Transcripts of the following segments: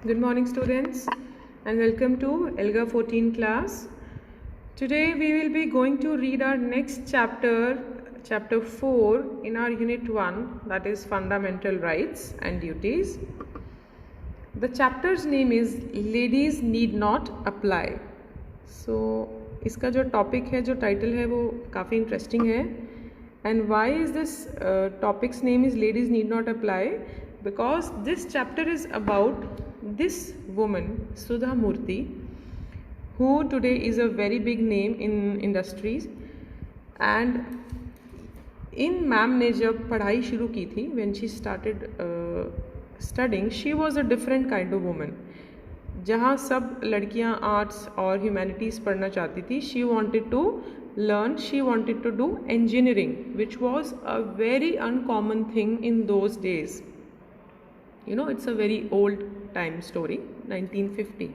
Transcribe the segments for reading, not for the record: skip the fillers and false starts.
Good morning, students, and welcome to ELGA 14 class. Today we will be going to read our next chapter, chapter 4 in our unit 1, that is Fundamental Rights and Duties. The chapter's name is Ladies Need Not Apply. So इसका जो topic है, जो title है, वो काफ़ी interesting है. And why is this topic's name is Ladies Need Not Apply? Because this chapter is about this woman, Sudha Murthy, who today is a very big name in industries. And in ma'am ने जब पढ़ाई शुरू की थी, when she started studying, she was a different kind of woman. जहाँ सब लड़कियाँ arts और ह्यूमैनिटीज़ पढ़ना चाहती थी, she wanted to learn, she wanted to do engineering, which was a very uncommon thing in those days. You know, it's a very old time story, 1950.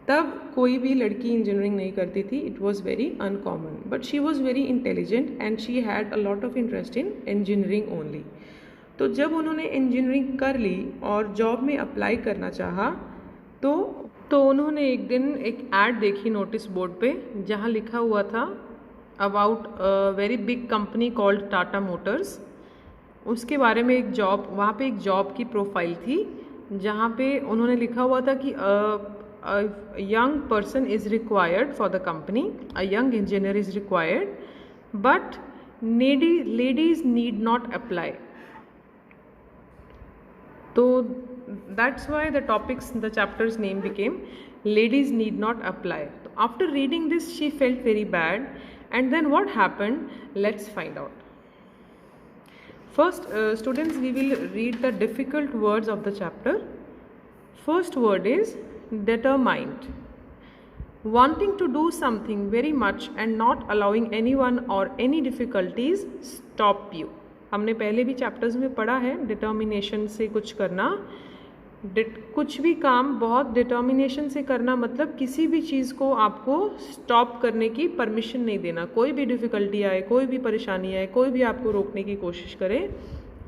तब कोई भी लड़की इंजीनियरिंग नहीं करती थी. It was very uncommon, but she was very intelligent and she had a lot of interest in engineering only. तो जब उन्होंने इंजीनियरिंग कर ली और जॉब में अप्लाई करना चाहा, तो उन्होंने एक दिन एक ऐड देखी नोटिस बोर्ड पे, जहाँ लिखा हुआ था about a very big company called Tata Motors. उसके बारे में एक जॉब, वहाँ पे एक जॉब की प्रोफाइल थी, जहाँ पे उन्होंने लिखा हुआ था कि young person is required for the company, a young engineer is required, but ladies need not apply. तो that's why the chapter's name became Ladies Need Not Apply. So after reading this, she felt very bad, and then what happened? Let's find out. First, students, we will read the difficult words of the chapter. First word is determined. Wanting to do something very much and not allowing anyone or any difficulties stop you. हमने पहले भी chapters में पढ़ा है, determination से कुछ करना. कुछ भी काम बहुत डिटर्मिनेशन से करना, मतलब किसी भी चीज़ को आपको स्टॉप करने की परमिशन नहीं देना. कोई भी डिफ़िकल्टी आए, कोई भी परेशानी आए, कोई भी आपको रोकने की कोशिश करे,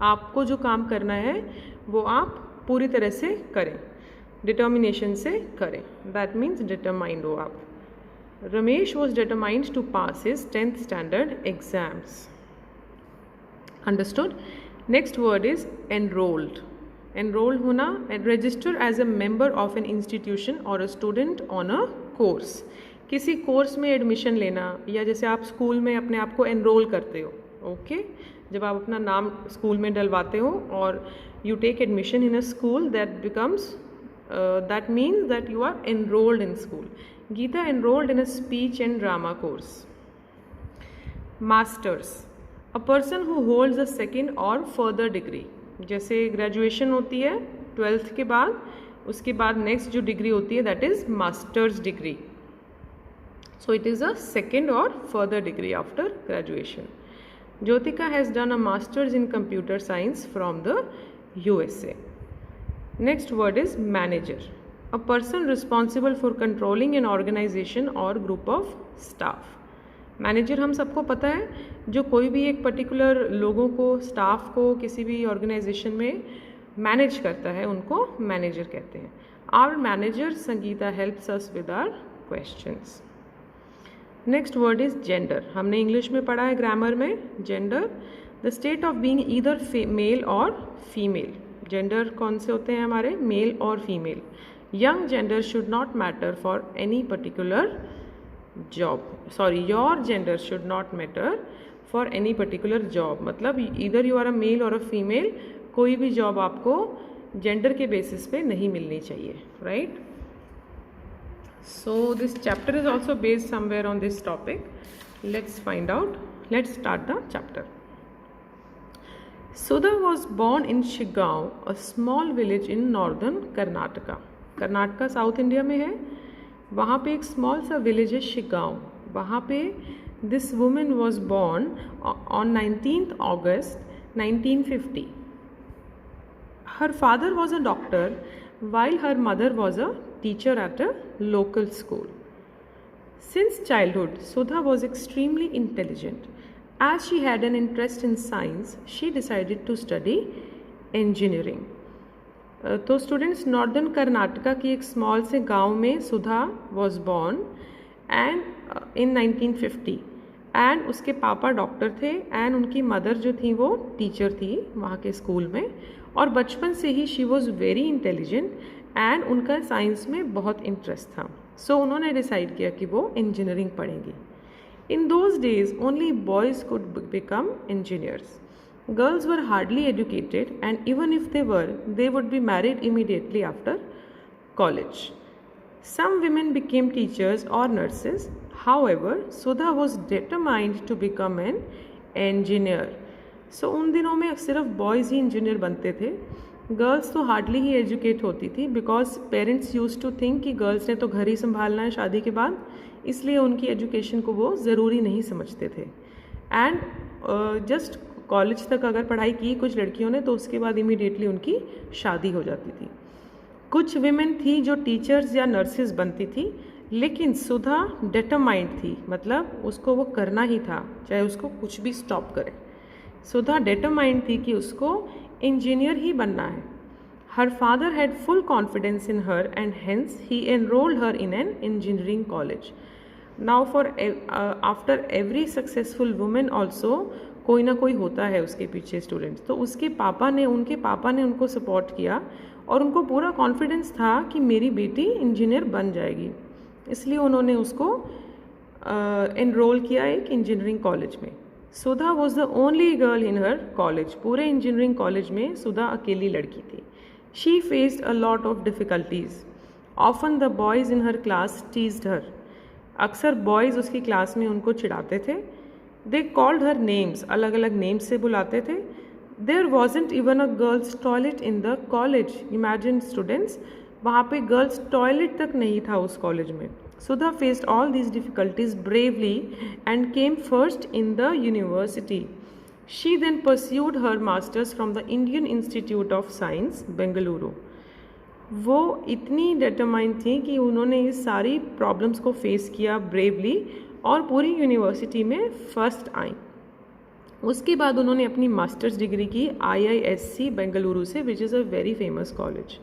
आपको जो काम करना है वो आप पूरी तरह से करें, डिटर्मिनेशन से करें. दैट मीन्स डिटरमाइंड हो आप. Ramesh was determined to pass his 10th standard exams. Understood? Next word is enrolled. Enrolled होना, register as a member of an institution or a student on a course. किसी course में admission लेना, या जैसे आप school में अपने आप को एनरोल करते हो, ओके जब आप अपना नाम स्कूल में डलवाते हो और you take admission in a school, that means that you are enrolled in school. Geeta enrolled in a speech and drama course. Masters, a person who holds a second और फर्दर डिग्री. जैसे graduation होती है 12th के बाद, उसके बाद next जो degree होती है that is masters degree. So it is a second और further degree after graduation. Jyotika has done a masters in computer science from the USA. Next word is manager, a person responsible for controlling an organisation और group of staff. Manager हम सबको पता है, जो कोई भी एक पर्टिकुलर लोगों को, स्टाफ को किसी भी ऑर्गेनाइजेशन में मैनेज करता है, उनको मैनेजर कहते हैं. Our manager Sangeeta helps us with our questions. Next word is gender. हमने इंग्लिश में पढ़ा है ग्रामर में. Gender, the state of being either male और फीमेल. जेंडर कौन से होते हैं हमारे? मेल और female. Young gender should not matter for any particular job. Sorry, your gender should not matter for any particular job. मतलब इधर यू आर अ मेल और अ फीमेल, कोई भी जॉब आपको जेंडर के बेसिस पे नहीं मिलनी चाहिए, right? So this chapter is also based somewhere on this topic. Let's find out. Let's start the chapter. Sudha was born in Shiggaon, a small village in northern Karnataka. Karnataka south India में है. वहाँ पे एक small सा village है शिगांव. वहाँ पे this women was born on 19th August 1950. Her father was a doctor while her mother was a teacher at a local school. Since childhood, Sudha was extremely intelligent. As she had an interest in science, she decided to study engineering. तो students, northern Karnataka की एक small से गांव में Sudha was born and in 1950 and उसके पापा doctor थे and उनकी मदर जो थी वो टीचर थी वहाँ के स्कूल में, और बचपन से ही she was very intelligent and उनका साइंस में बहुत इंटरेस्ट था। सो उन्होंने डिसाइड किया कि वो इंजीनियरिंग पढ़ेंगी। In those days only boys could become engineers. Girls were hardly educated, and even if they were, they would be married immediately after college. Some women became teachers or nurses. However, Sudha was determined to become an engineer. So उन दिनों में सिर्फ boys ही engineer बनते थे, girls तो hardly ही educate होती थी, because parents used to think कि गर्ल्स ने तो घर ही संभालना है शादी के बाद, इसलिए उनकी एजुकेशन को वो ज़रूरी नहीं समझते थे। एंड जस्ट कॉलेज तक अगर पढ़ाई की कुछ लड़कियों ने तो उसके बाद इमीडिएटली उनकी शादी हो जाती थी। कुछ विमेन थी जो टीचर्स या नर्सेस बनती थी, लेकिन सुधा डिटरमाइंड थी, मतलब उसको वो करना ही था, चाहे उसको कुछ भी स्टॉप करे। सुधा डिटरमाइंड थी कि उसको इंजीनियर ही बनना है। Her father had full confidence in her and hence he enrolled her in an engineering college. Now for after every successful women also कोई ना कोई होता है उसके पीछे स्टूडेंट्स, तो उनके पापा ने उनको सपोर्ट किया और उनको पूरा कॉन्फिडेंस था कि मेरी बेटी इंजीनियर बन जाएगी, इसलिए उन्होंने उसको एनरोल किया एक इंजीनियरिंग कॉलेज में। Sudha was the only girl in her college. पूरे इंजीनियरिंग कॉलेज में सुधा अकेली लड़की थी। She faced a lot of difficulties. Often the boys in her class teased her. अक्सर बॉयज़ उसकी क्लास में उनको चिढ़ाते थे। दे कॉल्ड हर नेम्स, अलग अलग नेम्स से बुलाते थे। There wasn't even a girls toilet in the college. Imagine students, वहाँ पे गर्ल्स टॉयलेट तक नहीं था उस कॉलेज में। Sudha faced all these difficulties bravely and came first in the university. She then pursued her masters from the Indian Institute of Science Bengaluru. वो इतनी determined थी कि उन्होंने इस सारी प्रॉब्लम्स को फेस किया ब्रेवली और पूरी यूनिवर्सिटी में फर्स्ट आई। उसके बाद उन्होंने अपनी मास्टर्स डिग्री की IISc बेंगलुरु से, which is a very famous college.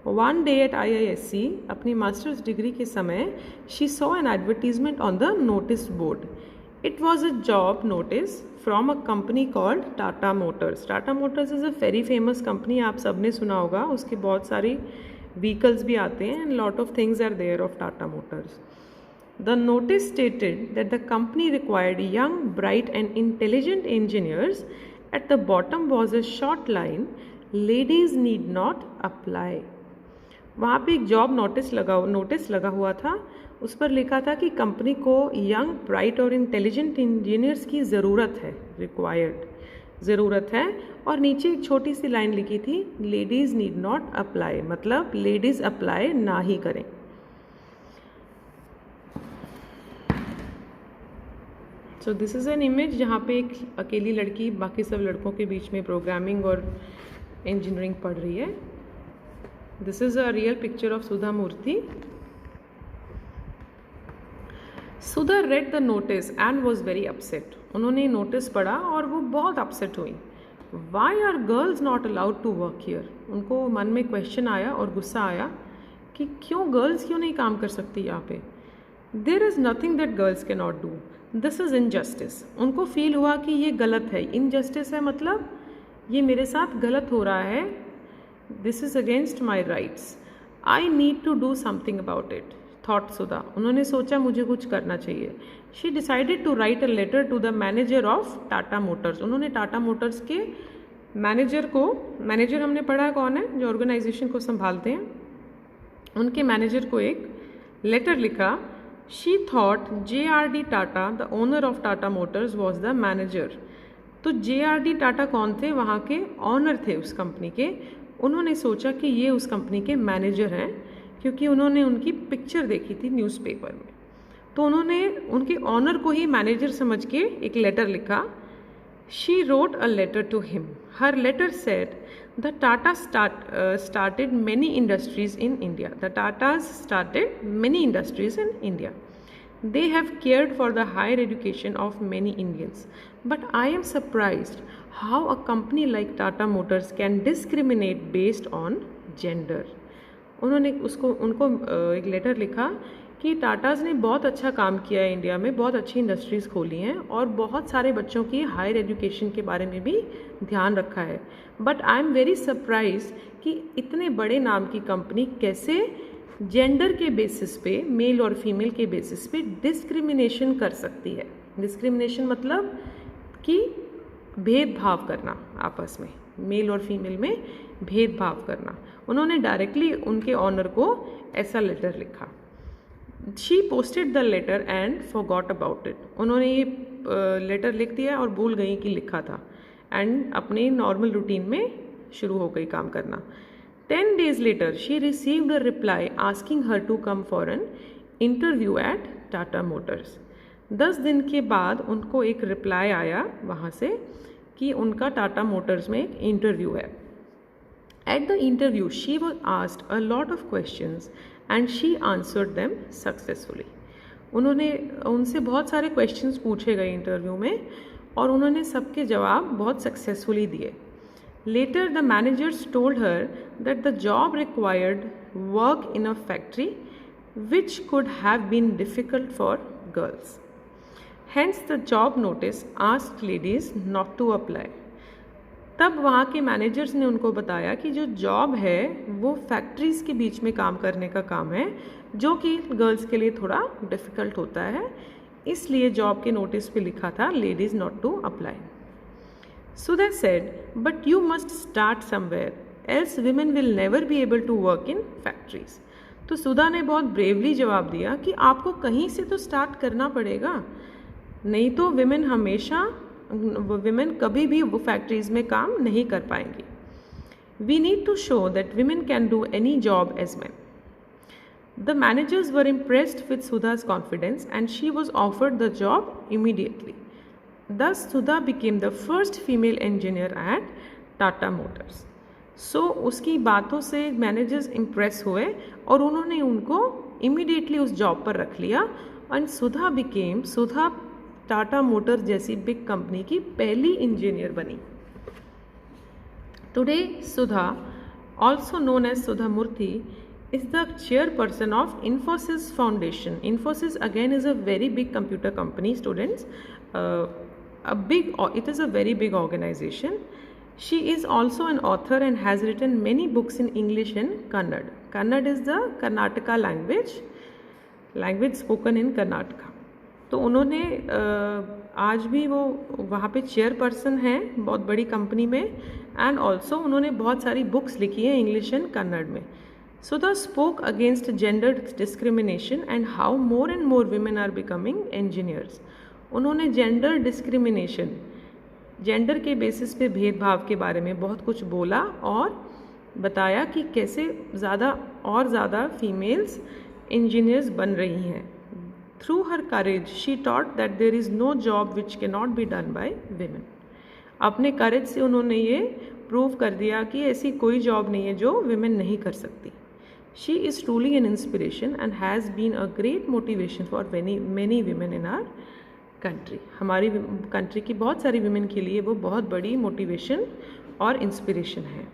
One day at IISc अपनी मास्टर्स डिग्री के समय she saw an advertisement on the notice board. It was a job notice from a company called Tata Motors. Tata Motors is a very famous company, आप सबने सुना होगा, उसके बहुत सारी व्हीकल्स भी आते हैं and lot of things are there of Tata Motors. The notice stated that the company required young, bright and intelligent engineers. At the bottom was a short line, ladies need not apply. वहाँ पे एक job notice लगा हुआ था, उस पर लिखा था कि कंपनी को यंग, ब्राइट और इंटेलिजेंट इंजीनियर्स की ज़रूरत है, रिक्वायर्ड ज़रूरत है, और नीचे एक छोटी सी लाइन लिखी थी, लेडीज़ नीड नॉट अप्लाई, मतलब लेडीज़ अप्लाई ना ही करें। सो दिस इज़ एन इमेज जहाँ पे एक अकेली लड़की बाकी सब लड़कों के बीच में प्रोग्रामिंग और इंजीनियरिंग पढ़ रही है। This is a real picture of Sudha Murty. Sudha read the notice and was very upset. उन्होंने नोटिस पढ़ा और वो बहुत अपसेट हुई। Why are girls not allowed to work here? उनको मन में क्वेश्चन आया और गुस्सा आया कि क्यों गर्ल्स क्यों नहीं काम कर सकती यहाँ पे। There is nothing that girls cannot do this, is इज़ इनजस्टिस। उनको फील हुआ कि ये गलत है, इनजस्टिस है मतलब ये मेरे साथ गलत हो रहा है, this is against my rights, I need to do something about it, thought Sudha. उन्होंने सोचा मुझे कुछ करना चाहिए। She decided to write a letter to the manager of Tata Motors. उन्होंने टाटा मोटर्स के मैनेजर को, मैनेजर हमने पढ़ा कौन है, जो ऑर्गेनाइजेशन को संभालते हैं, उनके मैनेजर को एक लेटर लिखा। She thought J.R.D. Tata, the owner of Tata Motors, was the manager. तो J.R.D. टाटा कौन थे? वहाँ के ऑनर थे उस कंपनी के। उन्होंने सोचा कि ये उस कंपनी के मैनेजर हैं, क्योंकि उन्होंने उनकी पिक्चर देखी थी न्यूज़पेपर में। तो उन्होंने उनके ऑनर को ही मैनेजर समझ के एक लेटर लिखा। She wrote a letter to him. Her letter said, the Tata started many industries in India. The Tatas started many industries in India. They have cared for the higher education of many Indians. But I am surprised how a company like Tata Motors can discriminate based on gender. उन्होंने उनको एक letter लिखा कि टाटाज़ ने बहुत अच्छा काम किया है, इंडिया में बहुत अच्छी इंडस्ट्रीज़ खोली हैं और बहुत सारे बच्चों की हायर एजुकेशन के बारे में भी ध्यान रखा है, but I am very surprise कि इतने बड़े नाम की कंपनी कैसे जेंडर के बेसिस पे, मेल और फीमेल के बेसिस पे डिस्क्रिमिनेशन कर सकती है। डिस्क्रिमिनेशन मतलब कि भेदभाव करना, आपस में मेल और फीमेल में भेदभाव करना। उन्होंने डायरेक्टली उनके ऑनर को ऐसा लेटर लिखा। She posted the letter and forgot about it. उन्होंने ये लेटर लिख दिया और भूल गई कि लिखा था, एंड अपने नॉर्मल रूटीन में शुरू हो गई काम करना। 10 days later she received a reply asking her to come for an interview at Tata Motors। 10 दिन के बाद उनको एक रिप्लाई आया वहाँ से कि उनका टाटा मोटर्स में एक इंटरव्यू है। At the interview she was asked a lot of questions and she answered them successfully। उन्होंने उनसे बहुत सारे क्वेश्चंस पूछे गए इंटरव्यू में और उन्होंने सबके जवाब बहुत सक्सेसफुली दिए। Later the managers told her that the job required work in a factory which could have been difficult for girls. Hence the job notice asked ladies not to apply। तब वहाँ के मैनेजर्स ने उनको बताया कि जो job है वो फैक्ट्रीज़ के बीच में काम करने का काम है, जो कि गर्ल्स के लिए थोड़ा डिफ़िकल्ट होता है, इसलिए जॉब के नोटिस पे लिखा था ladies not to apply. Sudha said, but you must start somewhere, else women will never be able to work in factories। तो सुधा ने बहुत ब्रेवली जवाब दिया कि आपको कहीं से तो स्टार्ट करना पड़ेगा, नहीं तो विमेन कभी भी वो फैक्ट्रीज में काम नहीं कर पाएंगी। We need to show that women can do any job as men। The managers were impressed with Sudha's confidence and she was offered the job immediately। Thus Sudha became the first female engineer at Tata Motors। So उसकी बातों से managers impress हुए और उन्होंने उनको immediately उस job पर रख लिया एंड सुधा टाटा मोटर्स जैसी बिग कंपनी की पहली इंजीनियर बनी। Today Sudha, also known as Sudha Murty, is the chairperson of Infosys Foundation। Infosys again is a very big computer company, students। It is a very big organization। She is also an author and has written many books in English and Kannada। Kannada is the Karnataka language spoken in Karnataka। तो उन्होंने आज भी वो वहाँ पे chairperson हैं बहुत बड़ी कंपनी में, एंड ऑल्सो उन्होंने बहुत सारी बुक्स लिखी हैं इंग्लिश एंड कन्नड़ में। Sudha spoke against gender discrimination and how more and more women are becoming engineers। उन्होंने जेंडर डिस्क्रिमिनेशन, जेंडर के बेसिस पे भेदभाव के बारे में बहुत कुछ बोला और बताया कि कैसे ज़्यादा फीमेल्स इंजीनियर्स बन रही हैं। Through her courage she taught that there is no job which can not be done by women. अपने करेज से उन्होंने ये प्रूव कर दिया कि ऐसी कोई जॉब नहीं है जो विमेन नहीं कर सकती। She is truly an inspiration and has been a great motivation for many women in our country। हमारी कंट्री की बहुत सारी विमेन के लिए वो बहुत बड़ी मोटिवेशन और इंस्पिरेशन है।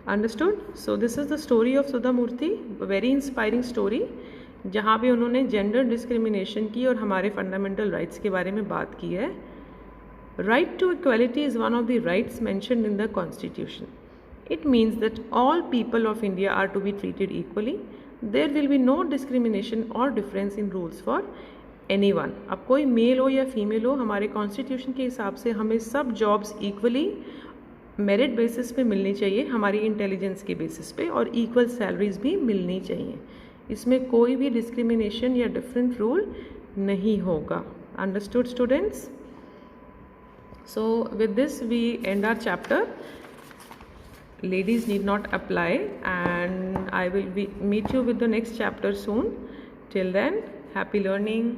Understood? So this is the story of Sudha Murty, very inspiring story, जहाँ पे उन्होंने जेंडर डिस्क्रिमिनेशन की और हमारे फंडामेंटल राइट्स के बारे में बात की है। Right to equality is one of the rights mentioned in the constitution. It means that all people of India are to be treated equally। There will be no discrimination or difference in rules for anyone। अब कोई mail हो या female हो, हमारे constitution के हिसाब से हमें सब जॉब्स इक्वली मेरिट बेसिस पे मिलनी चाहिए, हमारी इंटेलिजेंस के बेसिस पे, और इक्वल सैलरीज भी मिलनी चाहिए। इसमें कोई भी डिस्क्रिमिनेशन या डिफरेंट रूल नहीं होगा। Understood students? So with this we end our chapter ladies need not apply, and I will meet you with the next chapter soon. Till then, happy learning.